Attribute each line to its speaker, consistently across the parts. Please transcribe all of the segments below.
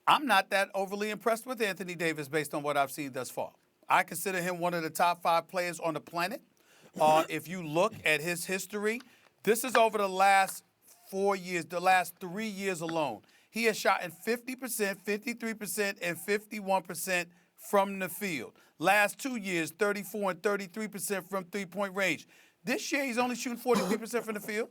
Speaker 1: I'm not that overly impressed with Anthony Davis based on what I've seen thus far. I consider him one of the top 5 players on the planet. If you look at his history, this is over the last 4 years, the last 3 years alone. He has shot in 50%, 53%, and 51% from the field. Last 2 years, 34 and 33% from three-point range. This year, he's only shooting 43% from the field.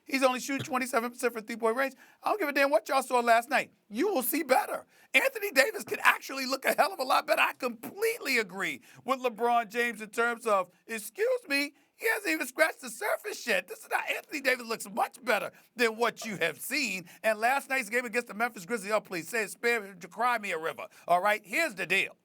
Speaker 1: He's only shooting 27% from three-point range. I don't give a damn what y'all saw last night. You will see better. Anthony Davis can actually look a hell of a lot better. I completely agree with LeBron James in terms of, excuse me, he hasn't even scratched the surface yet. This is not Anthony Davis looks much better than what you have seen. And last night's game against the Memphis Grizzlies, oh, please, cry me a river. All right, here's the deal.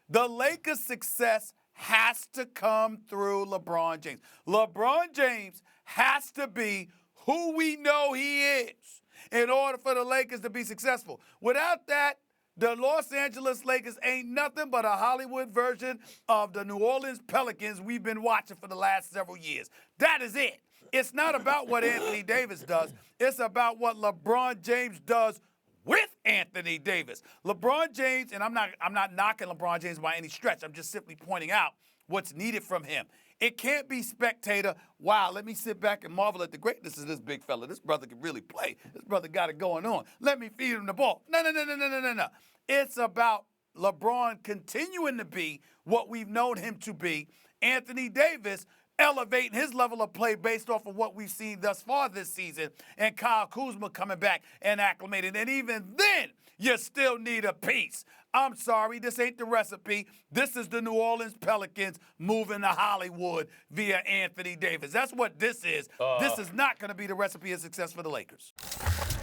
Speaker 1: The Lakers' success has to come through LeBron James. LeBron James has to be who we know he is in order for the Lakers to be successful. Without that, the Los Angeles Lakers ain't nothing but a Hollywood version of the New Orleans Pelicans we've been watching for the last several years. That is it. It's not about what Anthony Davis does. It's about what LeBron James does with Anthony Davis. LeBron James, and I'm not knocking LeBron James by any stretch. I'm just simply pointing out what's needed from him. It can't be spectator, wow, let me sit back and marvel at the greatness of this big fella. This brother can really play. This brother got it going on. Let me feed him the ball. No. It's about LeBron continuing to be what we've known him to be. Anthony Davis elevating his level of play based off of what we've seen thus far this season. And Kyle Kuzma coming back and acclimating. And even then, you still need a piece. I'm sorry, this ain't the recipe. This is the New Orleans Pelicans moving to Hollywood via Anthony Davis. That's what this is. This is not going to be the recipe of success for the Lakers.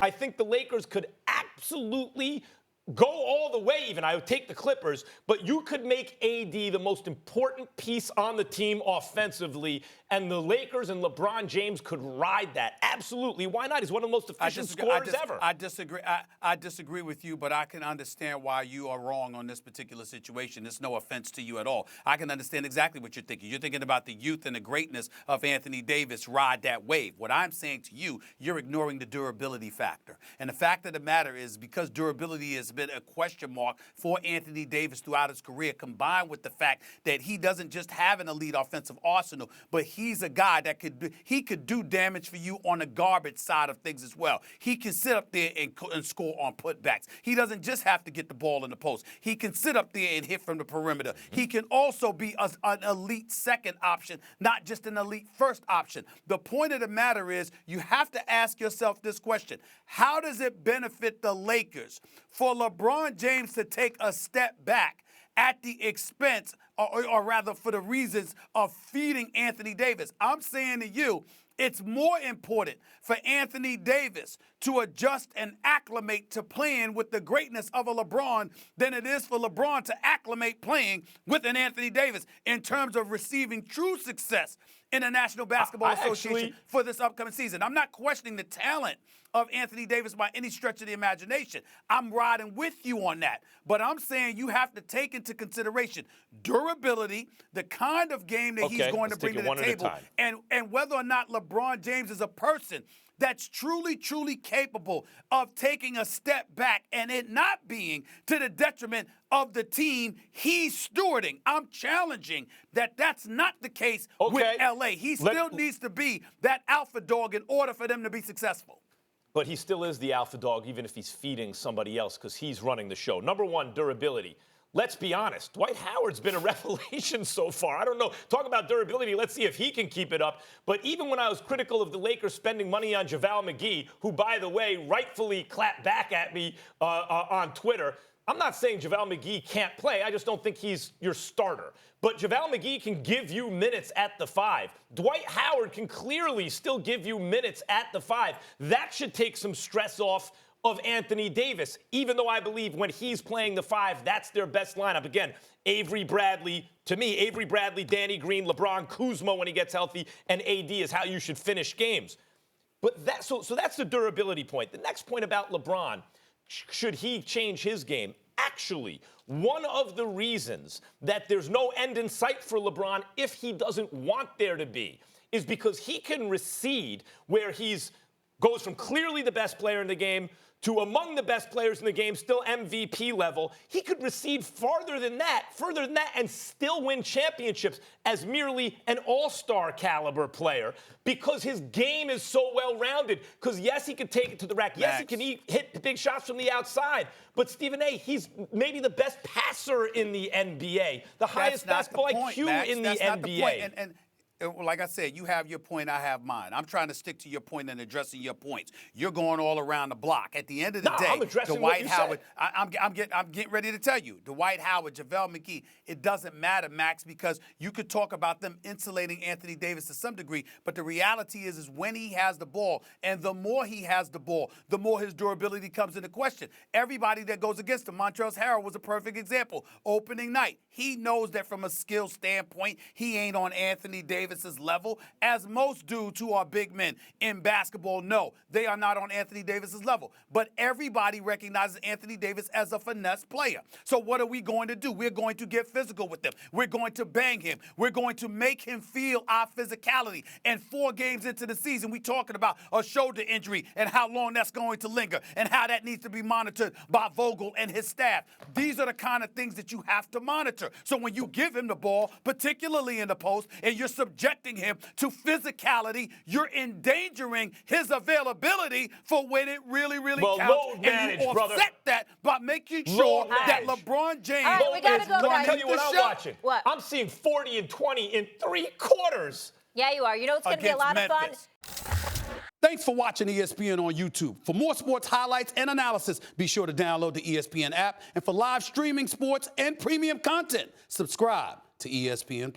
Speaker 2: I think the Lakers could absolutely go all the way even. I would take the Clippers, but you could make AD the most important piece on the team offensively, and the Lakers and LeBron James could ride that. Absolutely. Why not? He's one of the most efficient scorers ever.
Speaker 1: I disagree. I disagree with you, but I can understand why you are wrong on this particular situation. It's no offense to you at all. I can understand exactly what you're thinking. You're thinking about the youth and the greatness of Anthony Davis ride that wave. What I'm saying to you, you're ignoring the durability factor. And the fact of the matter is, because durability has been a question mark for Anthony Davis throughout his career, combined with the fact that he doesn't just have an elite offensive arsenal, but he's a guy that could do damage for you on the garbage side of things as well. He can sit up there and score on putbacks. He doesn't just have to get the ball in the post. He can sit up there and hit from the perimeter. He can also be an elite second option, not just an elite first option. The point of the matter is, you have to ask yourself this question: how does it benefit the Lakers for LeBron James to take a step back at the expense, or rather for the reasons of feeding Anthony Davis? I'm saying to you, it's more important for Anthony Davis to adjust and acclimate to playing with the greatness of a LeBron than it is for LeBron to acclimate playing with an Anthony Davis in terms of receiving true success in the National Basketball Association for this upcoming season. I'm not questioning the talent of Anthony Davis by any stretch of the imagination. I'm riding with you on that. But I'm saying you have to take into consideration durability, the kind of game that he's going to bring to the table, and whether or not LeBron James is a person that's truly capable of taking a step back and it not being to the detriment of the team he's stewarding. I'm challenging that that's not the case with L.A. He still needs to be that alpha dog in order for them to be successful.
Speaker 2: But he still is the alpha dog, even if he's feeding somebody else, because he's running the show. Number one, durability. Let's be honest. Dwight Howard's been a revelation so far. I don't know. Talk about durability. Let's see if he can keep it up. But even when I was critical of the Lakers spending money on JaVale McGee, who, by the way, rightfully clapped back at me on Twitter, I'm not saying JaVale McGee can't play. I just don't think he's your starter. But JaVale McGee can give you minutes at the 5. Dwight Howard can clearly still give you minutes at the 5. That should take some stress off of Anthony Davis, even though I believe when he's playing the 5, that's their best lineup. Again, Avery Bradley, to me, Avery Bradley, Danny Green, LeBron, Kuzma when he gets healthy, and AD is how you should finish games. But so that's the durability point. The next point about LeBron, should he change his game? Actually, one of the reasons that there's no end in sight for LeBron, if he doesn't want there to be, is because he can recede where goes from clearly the best player in the game to among the best players in the game, still MVP level. He could recede further than that, and still win championships as merely an all-star caliber player because his game is so well-rounded. Because, yes, he can take it to the rack. Yes, he can hit big shots from the outside. But, Stephen A., he's maybe the best passer in the NBA, the highest basketball IQ in the NBA.
Speaker 1: And like I said, you have your point, I have mine. I'm trying to stick to your point and addressing your points. You're going all around the block. At the end of the day,
Speaker 2: I'm addressing
Speaker 1: Dwight
Speaker 2: what you
Speaker 1: Howard,
Speaker 2: said.
Speaker 1: I'm getting ready to tell you, Dwight Howard, JaVale McGee, it doesn't matter, Max, because you could talk about them insulating Anthony Davis to some degree, but the reality is when he has the ball, and the more he has the ball, the more his durability comes into question. Everybody that goes against him, Montrezl Harrell was a perfect example. Opening night, he knows that from a skill standpoint, he ain't on Anthony Davis's level, as most dudes who are big men in basketball know. They are not on Anthony Davis's level. But everybody recognizes Anthony Davis as a finesse player. So what are we going to do? We're going to get physical with him. We're going to bang him. We're going to make him feel our physicality. And 4 games into the season, we're talking about a shoulder injury and how long that's going to linger and how that needs to be monitored by Vogel and his staff. These are the kind of things that you have to monitor. So when you give him the ball, particularly in the post, and you're subjecting him to physicality, you're endangering his availability for when it really, really counts. And you offset that by making sure that LeBron James
Speaker 3: All right, we gotta go,
Speaker 2: I'll
Speaker 3: guys.
Speaker 2: tell you what I'm watching.
Speaker 3: What?
Speaker 2: I'm seeing 40 and 20 in 3 quarters.
Speaker 3: Yeah, you are. You know it's going to be a lot of fun.
Speaker 1: Thanks for watching ESPN on YouTube. For more sports highlights and analysis, be sure to download the ESPN app. And for live streaming sports and premium content, subscribe to ESPN+.